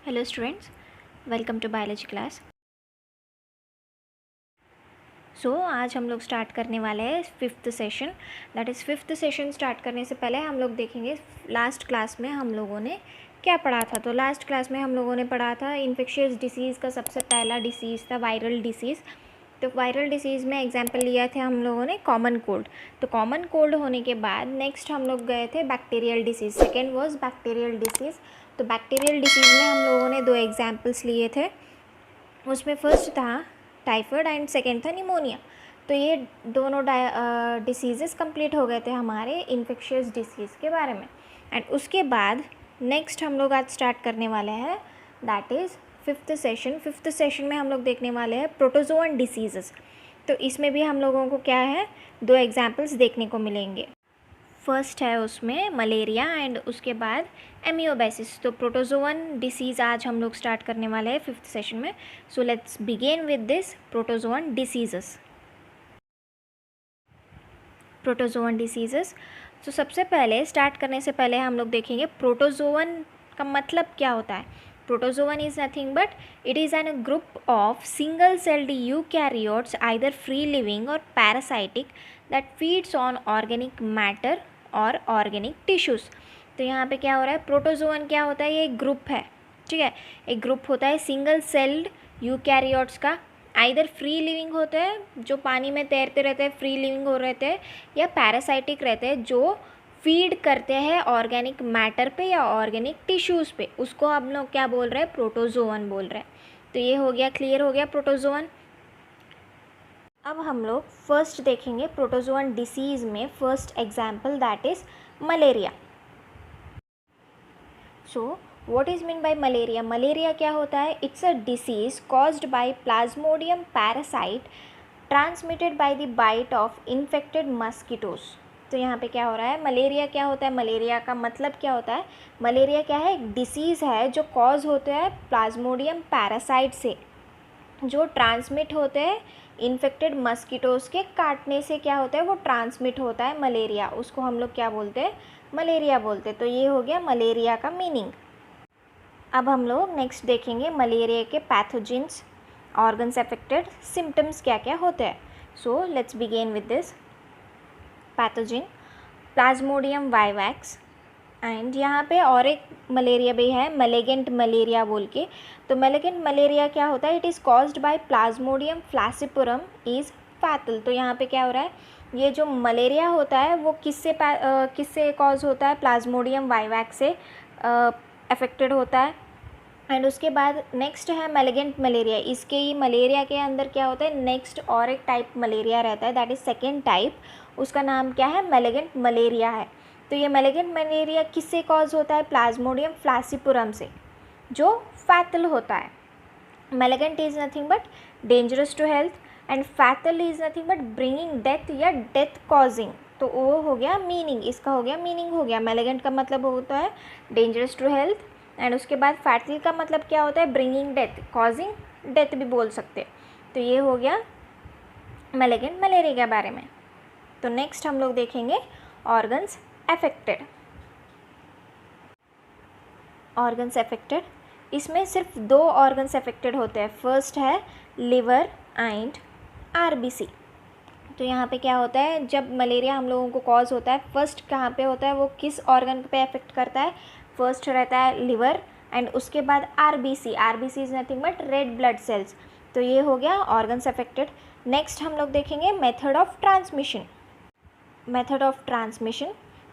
Hello students, welcome to biology class. आज हम लोग स्टार्ट करने वाले हैं fifth session. That is fifth session start करने से पहले हम लोग देखेंगे लास्ट क्लास में हम लोगों ने क्या पढ़ा था। तो लास्ट क्लास में हम लोगों ने पढ़ा था इन्फेक्शियस डिसीज़ का सबसे पहला डिसीज़ था वायरल डिसीज़। तो वायरल डिसीज़ में एग्जाम्पल लिया था हम लोगों ने कॉमन कोल्ड। तो कॉमन कोल्ड होने के बाद नेक्स्ट हम लोग गए थे bacterial disease. Second was bacterial disease. तो बैक्टीरियल डिसीज़ में हम लोगों ने 2 एग्जाम्पल्स लिए थे। उसमें फर्स्ट था टाइफाइड एंड सेकेंड था निमोनिया। तो ये दोनों डिसीज़ेस कंप्लीट हो गए थे हमारे इन्फेक्शियस डिसीज़ के बारे में। एंड उसके बाद नेक्स्ट हम लोग आज स्टार्ट करने वाले हैं that is fifth session. Fifth session में हम लोग देखने वाले हैं प्रोटोजोअन डिसीज़ेस। तो इसमें भी हम लोगों को क्या है 2 एग्जाम्पल्स देखने को मिलेंगे। फर्स्ट है उसमें मलेरिया एंड उसके बाद एमियोबेसिस। तो प्रोटोजोअन डिसीज़ आज हम लोग स्टार्ट करने वाले हैं फिफ्थ सेशन में। So let's begin with this protozoan diseases. Protozoan diseases. तो सबसे पहले स्टार्ट करने से पहले हम लोग देखेंगे प्रोटोजोअन का मतलब क्या होता है। Protozoan is nothing but it is an group of single celled eukaryotes either free living और parasitic that feeds on organic matter और ऑर्गेनिक टिश्यूज़। तो यहाँ पे क्या हो रहा है, प्रोटोजोअन क्या होता है, ये एक ग्रुप है, ठीक है। एक ग्रुप होता है सिंगल सेल्ड यूकैरियोट्स का, आइदर फ्री लिविंग होते हैं जो पानी में तैरते रहते हैं, फ्री लिविंग हो रहते हैं, या पैरासाइटिक रहते हैं जो फीड करते हैं ऑर्गेनिक मैटर पे या ऑर्गेनिक टिश्यूज़ पे। उसको हम लोग क्या बोल रहे हैं, प्रोटोजोअन बोल रहे हैं। तो ये हो गया, क्लियर हो गया प्रोटोजोअन। अब हम लोग फर्स्ट देखेंगे प्रोटोजोअन डिसीज़ में first example that is malaria. So what is mean by malaria. Malaria क्या होता है, it's a disease caused by plasmodium parasite transmitted by the bite of infected mosquitoes. तो यहाँ पे क्या हो रहा है, मलेरिया क्या होता है, मलेरिया का मतलब क्या होता है। मलेरिया क्या है, एक डिसीज़ है जो कॉज होता है प्लाज्मोडियम पैरासाइट से, जो ट्रांसमिट होते हैं इन्फेक्टेड मस्कीटोज़ के काटने से। क्या होता है, वो ट्रांसमिट होता है मलेरिया, उसको हम लोग क्या बोलते हैं, मलेरिया बोलते हैं। तो ये हो गया मलेरिया का मीनिंग। अब हम लोग नेक्स्ट देखेंगे मलेरिया के पैथोजेंस, ऑर्गन्स अफेक्टेड, सिम्टम्स क्या क्या होते हैं। So let's begin with this pathogen Plasmodium vivax. And यहाँ पे और एक मलेरिया भी है, मेलेगेंट मलेरिया बोल के। तो मेलेगेंट मलेरिया क्या होता है, it is caused by plasmodium falciparum is fatal. तो यहाँ पे क्या हो रहा है, ये जो मलेरिया होता है वो किससे कॉज होता है, प्लाज्मोडियम वाइवैक्स से अफेक्टेड होता है। एंड उसके बाद नेक्स्ट है मेलेगेंट मलेरिया। इसके ही मलेरिया के अंदर क्या होता है, नेक्स्ट और एक टाइप मलेरिया रहता है, दैट इज़ सेकेंड टाइप, उसका नाम क्या है, मेलेगेंट मलेरिया है। तो ये मेलेगेंट मलेरिया किससे कॉज होता है, प्लाज्मोडियम फ्लैसिपुरम से, जो फैटल होता है। Malignant is nothing but dangerous to health and fatal is nothing but bringing death या डेथ कॉजिंग। तो वो हो गया मीनिंग, इसका हो गया मीनिंग हो गया। मेलेगेंट का मतलब होता है डेंजरस टू हेल्थ, एंड उसके बाद फैटल का मतलब क्या होता है, ब्रिंगिंग डेथ, कॉजिंग डेथ भी बोल सकते हैं। तो ये हो गया मेलेगेंट मलेरिया के बारे में। तो नेक्स्ट हम लोग देखेंगे ऑर्गन्स अफेक्टेड। ऑर्गन्स अफेक्टेड, इसमें सिर्फ 2 ऑर्गन्स अफेक्टेड होते हैं। फर्स्ट है लिवर एंड आरबीसी। तो यहाँ पे क्या होता है, जब मलेरिया हम लोगों को कॉज होता है, फर्स्ट कहाँ पे होता है, वो किस ऑर्गन पे अफेक्ट करता है, फर्स्ट रहता है लिवर एंड उसके बाद RBC. RBC is nothing but red blood cells. तो ये हो गया ऑर्गन्स अफेक्टेड। नेक्स्ट हम लोग देखेंगे method of transmission. Method of transmission,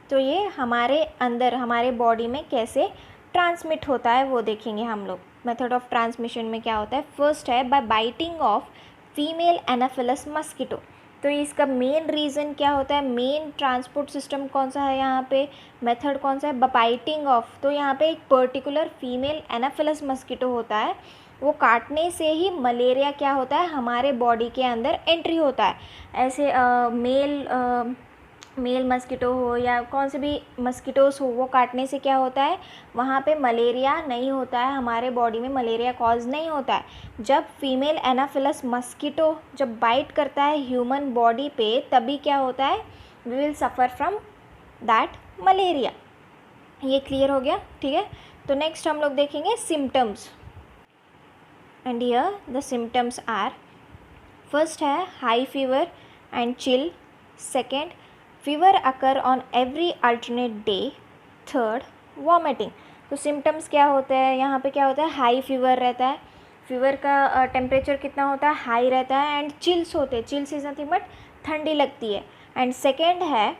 तो ये हमारे अंदर हमारे बॉडी में कैसे ट्रांसमिट होता है वो देखेंगे हम लोग। मेथड ऑफ ट्रांसमिशन में क्या होता है, फर्स्ट है by biting of female anopheles mosquito. तो इसका मेन रीज़न क्या होता है, मेन ट्रांसपोर्ट सिस्टम कौन सा है यहाँ पे, मेथड कौन सा है, बाइटिंग ऑफ। तो यहाँ पे एक पर्टिकुलर फीमेल एनाफिलस मस्कीटो होता है, वो काटने से ही मलेरिया क्या होता है, हमारे बॉडी के अंदर एंट्री होता है। ऐसे मेल मस्कीटो हो या कौन से भी मस्कीटोस हो, वो काटने से क्या होता है, वहाँ पे मलेरिया नहीं होता है, हमारे बॉडी में मलेरिया कॉज नहीं होता है। जब फीमेल एनाफिलस मस्कीटो जब बाइट करता है ह्यूमन बॉडी पे, तभी क्या होता है, we will suffer from that malaria. ये क्लियर हो गया, ठीक है। तो नेक्स्ट हम लोग देखेंगे symptoms, and here the symptoms are, first है high fever and chill, second fever occur on every alternate day, third vomiting. तो सिम्टम्स क्या होते हैं, यहाँ पे क्या होता है, हाई फीवर रहता है, फीवर का टेम्परेचर कितना होता है, हाई रहता है, एंड चिल्स होते हैं, चिल्स इज नथिंग बट ठंडी लगती है, एंड सेकेंड है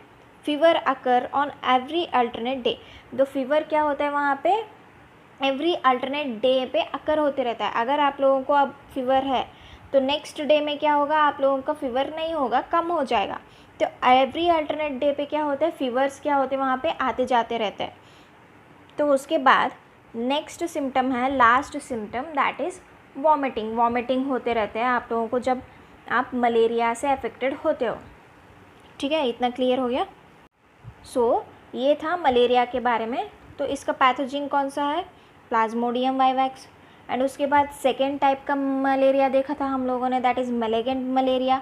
fever occur on every alternate day. तो फीवर क्या होता है वहाँ पे, एवरी अल्टरनेट डे पे अकर होते रहता है। अगर आप लोगों को अब फीवर है तो नेक्स्ट डे में क्या होगा, आप लोगों का फीवर नहीं होगा, कम हो जाएगा। तो एवरी अल्टरनेट डे पे क्या होता है, फीवर्स क्या होते हैं वहाँ पे आते जाते रहते हैं। तो उसके बाद नेक्स्ट सिम्टम है, last symptom, that is vomiting. Vomiting होते रहते हैं आप लोगों को जब आप मलेरिया से अफेक्टेड होते हो। ठीक है, इतना क्लियर हो गया। सो ये था मलेरिया के बारे में। तो इसका पैथोजिन कौन सा है, प्लाज्मोडियम वाइवैक्स। एंड उसके बाद सेकेंड टाइप का मलेरिया देखा था हम लोगों ने, that is malignant malaria.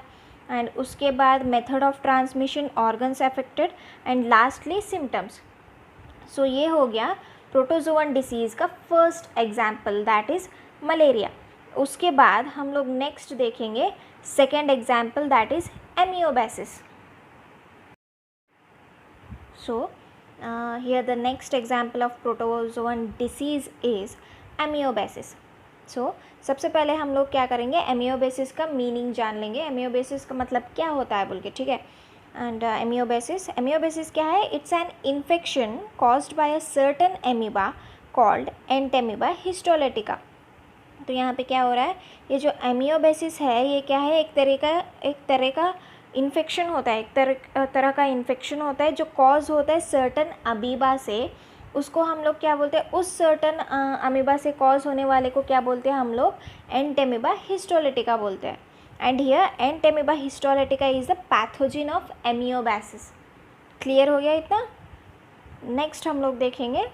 And उसके बाद method of transmission, organs affected, and lastly symptoms. So ये हो गया प्रोटोजोअन डिसीज़ का first example, that is malaria. उसके बाद हम लोग नेक्स्ट देखेंगे second example, that is amoebiasis. So here the next example of protozoan disease is amoebiasis. So सबसे पहले हम लोग क्या करेंगे, एमियोबेसिस का मीनिंग जान लेंगे, एमियोबेसिस का मतलब क्या होता है बोल के। ठीक है, एंड एमियोबेसिस क्या है, it's an infection caused by a certain amoeba called entamoeba histolytica. तो यहाँ पे क्या हो रहा है, ये जो एमियोबेसिस है ये क्या है, एक तरह का इन्फेक्शन होता है, एक तरह का इन्फेक्शन होता है जो कॉज होता है सर्टन अमीबा से। उसको हम लोग क्या बोलते हैं, उस सर्टन अमीबा से कॉज होने वाले को क्या बोलते हैं हम लोग, एंटेमीबा हिस्टोलेटिका बोलते हैं। And here entamoeba histolytica is the pathogen of amoebiasis. Clear हो गया इतना। नेक्स्ट हम लोग देखेंगे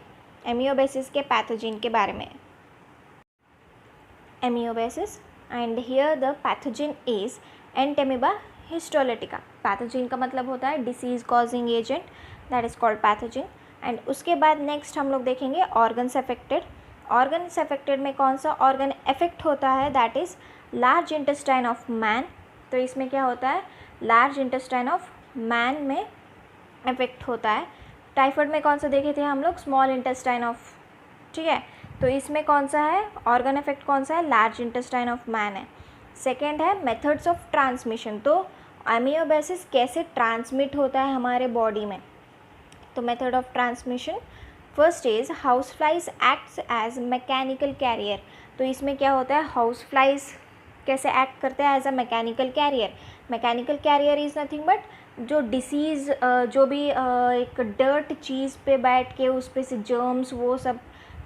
एमियोबेसिस के पैथोजिन के बारे में। Amoebiasis, and here the pathogen is entamoeba histolytica. Pathogen का मतलब होता है disease causing agent, that is called pathogen. And उसके बाद नेक्स्ट हम लोग देखेंगे ऑर्गन्स अफेक्टेड। ऑर्गन्स अफेक्टेड में कौन सा ऑर्गन अफेक्ट होता है, that is large intestine of man. तो इसमें क्या होता है, लार्ज इंटेस्टाइन ऑफ मैन में अफेक्ट होता है। टाइफाइड में कौन सा देखे थे हम लोग, स्मॉल इंटेस्टाइन ऑफ। ठीक है, तो इसमें कौन सा है, ऑर्गन अफेक्ट कौन सा है, लार्ज इंटेस्टाइन ऑफ मैन है। सेकेंड है मेथड्स ऑफ ट्रांसमिशन। तो एमियोबेसिस कैसे ट्रांसमिट होता है हमारे बॉडी में, तो method of transmission, first is house flies acts as mechanical carrier. तो इसमें क्या होता है, हाउस फ्लाइज कैसे एक्ट करते हैं as a mechanical carrier. Mechanical carrier is nothing but जो डिसीज़, जो भी एक डर्ट चीज़ पे बैठ के उस पे से जर्म्स वो सब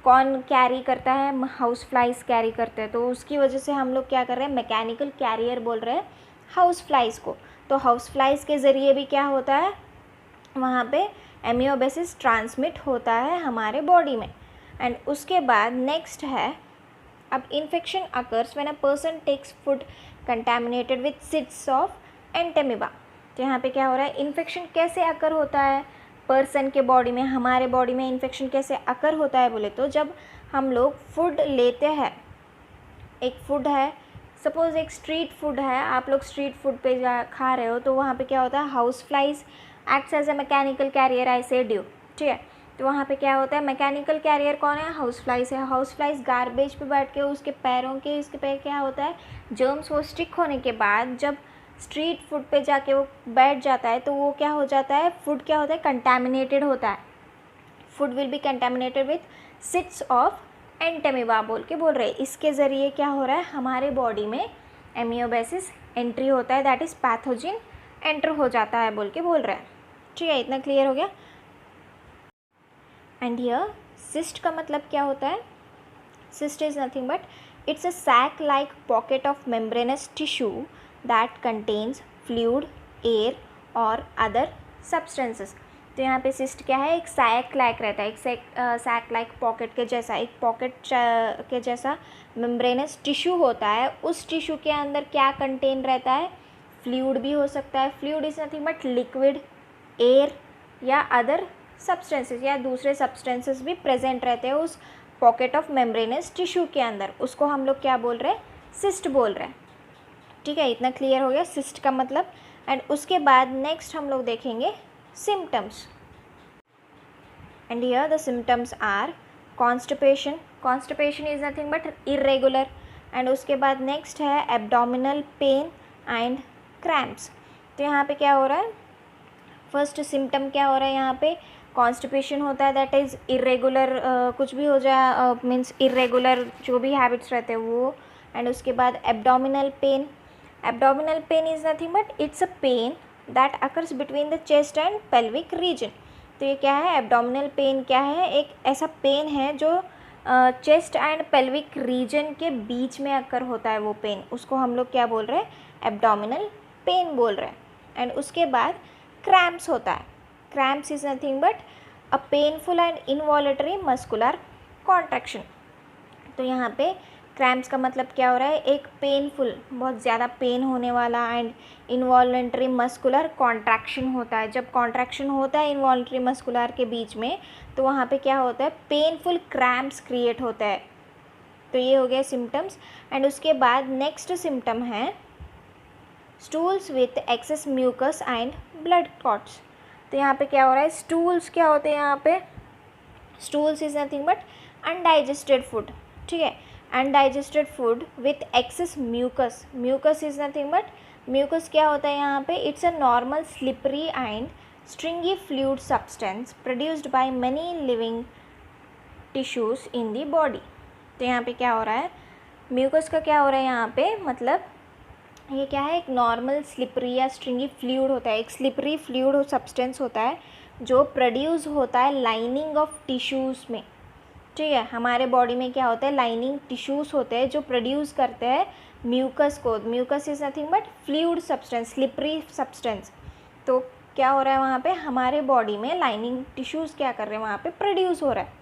कौन कैरी करता है, हाउस फ्लाइज कैरी करते हैं। तो उसकी वजह से हम लोग क्या कर रहे हैं, मैकेनिकल कैरियर बोल रहे हैं हाउस फ्लाइज को। तो हाउस फ्लाइज के ज़रिए भी क्या होता है, वहाँ पे एमियोबेसिस ट्रांसमिट होता है हमारे बॉडी में। एंड उसके बाद नेक्स्ट है, अब infection occurs when a person takes food contaminated with seeds of entamoeba. तो यहाँ पे क्या हो रहा है, इन्फेक्शन कैसे अकर होता है पर्सन के बॉडी में, हमारे बॉडी में इन्फेक्शन कैसे अकर होता है बोले तो जब हम लोग फूड लेते हैं, एक फूड है, सपोज़ एक स्ट्रीट फूड है, आप लोग स्ट्रीट फूड पे खा रहे हो, तो वहाँ पे क्या होता है, house flies acts as a mechanical carrier, I said you. ठीक है, तो वहाँ पे क्या होता है, मैकेनिकल कैरियर कौन है, हाउस फ्लाइज है। हाउस फ्लाइज गार्बेज पे बैठ के उसके पैरों के इसके पे क्या होता है, जर्म्स वो स्टिक होने के बाद जब स्ट्रीट फूड पे जाके वो बैठ जाता है तो वो क्या हो जाता है, फूड क्या होता है, कंटेमिनेटेड होता है। Food will be contaminated with seeds of entamoeba बोल रहे हैं। इसके ज़रिए क्या हो रहा है, हमारे बॉडी में एमियोबेसिस एंट्री होता है, दैट इज़ पैथोजिन एंटर हो जाता है बोल रहे हैं। ठीक है, इतना क्लियर हो गया। एंड हियर सिस्ट का मतलब क्या होता है, cyst is nothing but it's a sac like pocket of membranous tissue that contains fluid, air और अदर सब्सटेंसेस। तो यहाँ पे सिस्ट क्या है, एक सैक लाइक रहता है, एक सैक लाइक पॉकेट के जैसा, एक पॉकेट के जैसा मेम्ब्रेनस टिश्यू होता है। उस टिश्यू के अंदर क्या कंटेन रहता है, फ्लूइड भी हो सकता है। Fluid is nothing but liquid, air या अदर सब्सटेंसेस या दूसरे सब्सटेंसेस भी प्रेजेंट रहते हैं उस पॉकेट ऑफ मेम्ब्रेनस टिश्यू के अंदर, उसको हम लोग क्या बोल रहे हैं, सिस्ट बोल रहे हैं। ठीक है, इतना क्लियर हो गया सिस्ट का मतलब। एंड उसके बाद नेक्स्ट हम लोग देखेंगे symptoms. And here the symptoms are constipation, constipation is nothing but irregular. And उसके बाद नेक्स्ट है एब्डोमिनल पेन एंड क्रैम्प्स। तो यहाँ पे क्या हो रहा है, फर्स्ट सिम्टम क्या हो रहा है, यहाँ पे कॉन्स्टिपेशन होता है, दैट इज़ इरेगुलर, कुछ भी हो जाए, मीन्स इरेगुलर जो भी हैबिट्स रहते हैं वो। एंड उसके बाद abdominal pain, abdominal pain is nothing but it's a pain that occurs between the chest and pelvic region. तो ये क्या है, एब्डोमिनल पेन क्या है, एक ऐसा पेन है जो चेस्ट एंड पेल्विक रीजन के बीच में अकर होता है, वो पेन, उसको हम लोग क्या बोल रहे हैं, एब्डोमिनल पेन बोल रहे हैं। एंड उसके बाद क्रैम्प्स होता है, cramps is nothing but a painful and involuntary muscular contraction. तो यहाँ पे क्रैम्प्स का मतलब क्या हो रहा है, एक पेनफुल, बहुत ज़्यादा पेन होने वाला, एंड इनवॉलेंट्री मस्कुलर कॉन्ट्रैक्शन होता है। जब कॉन्ट्रैक्शन होता है इनवॉलेंट्री मस्कुलर के बीच में, तो वहाँ पे क्या होता है, पेनफुल क्रैम्प्स क्रिएट होता है। तो ये हो गया सिम्टम्स। एंड उसके बाद नेक्स्ट सिम्टम है stools with excess mucus and blood clots. तो यहाँ पे क्या हो रहा है, स्टूल्स क्या होते हैं, यहाँ पे stools is nothing but undigested food. ठीक है, undigested food with excess mucus, mucus is nothing but, mucus क्या होता है यहाँ पे, it's a normal slippery and stringy fluid substance produced by many living tissues in the body. तो यहाँ पे क्या हो रहा है, म्यूकस का क्या हो रहा है यहाँ पे, मतलब ये क्या है, एक नॉर्मल स्लिपरी या स्ट्रिंगी फ्लूइड होता है, एक स्लिपरी फ्लूइड सब्सटेंस होता है जो प्रोड्यूस होता है लाइनिंग ऑफ टिश्यूज़ में। ठीक है, हमारे बॉडी में क्या होता है, लाइनिंग टिश्यूज़ होते हैं जो प्रोड्यूस करते हैं म्यूकस को। Mucus is nothing but fluid substance, slippery substance. तो क्या हो रहा है वहाँ पे, हमारे बॉडी में लाइनिंग टिश्यूज़ क्या कर रहे हैं, वहाँ पे प्रोड्यूस हो रहा है,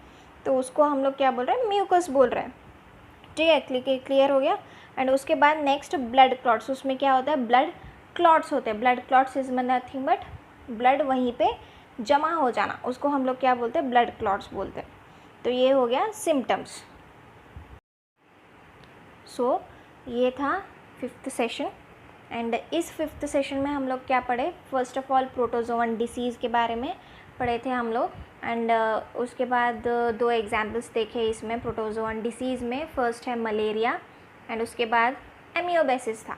तो उसको हम लोग क्या बोल रहे हैं, म्यूकस बोल रहे हैं। ठीक है, क्लियर हो गया। एंड उसके बाद नेक्स्ट ब्लड क्लॉट्स, उसमें क्या होता है, ब्लड क्लॉट्स होते हैं। Blood clots is nothing but blood वहीं पे जमा हो जाना, उसको हम लोग क्या बोलते हैं, ब्लड क्लॉट्स बोलते हैं। तो ये हो गया सिम्टम्स। सो ये था 5th सेशन। एंड इस 5th सेशन में हम लोग क्या पढ़े, first of all protozoan disease के बारे में पढ़े थे हम लोग। एंड उसके बाद 2 एग्जाम्पल्स देखे इसमें प्रोटोजोवन डिसीज़ में। फर्स्ट है मलेरिया एंड उसके बाद एमियोबेसिस था।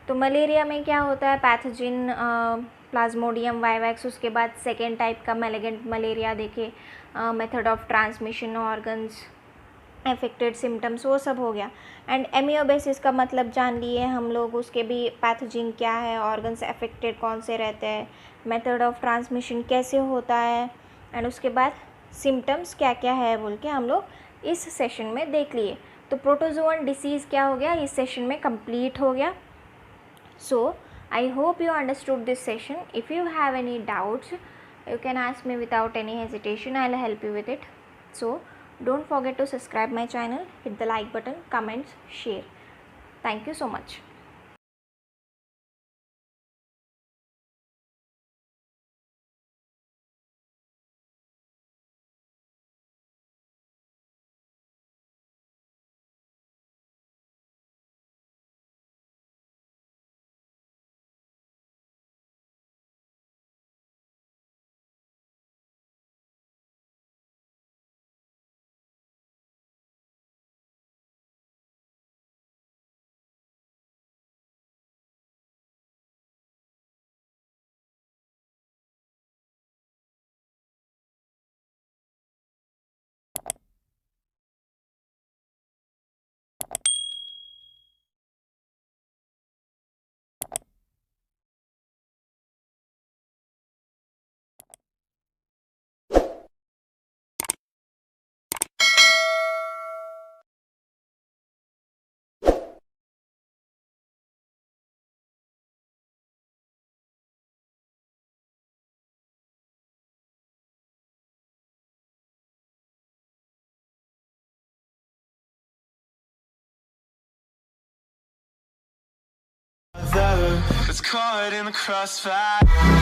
तो मलेरिया में क्या होता है, पैथोजिन प्लाज्मोडियम वाइवैक्स। उसके बाद सेकेंड टाइप का मेलेगेंट मलेरिया देखे, method of transmission, organs affected, symptoms, वो सब हो गया। एंड एमियोबेसिस का मतलब जान लिए हम लोग, उसके भी पैथोजिन क्या है, ऑर्गन्स एफेक्टेड कौन से रहते हैं, मेथड ऑफ ट्रांसमिशन कैसे होता है, एंड उसके बाद सिम्टम्स क्या क्या है बोल के हम लोग इस सेशन में देख लिए। तो प्रोटोजोवन डिसीज़ क्या हो गया, इस सेशन में कंप्लीट हो गया। So I hope you understood this session. If you have any doubts, you can ask me without any hesitation. I'll help you with it. So don't forget to subscribe my channel, hit the like button, comments, share. Thank you so much. It's caught in the crossfire.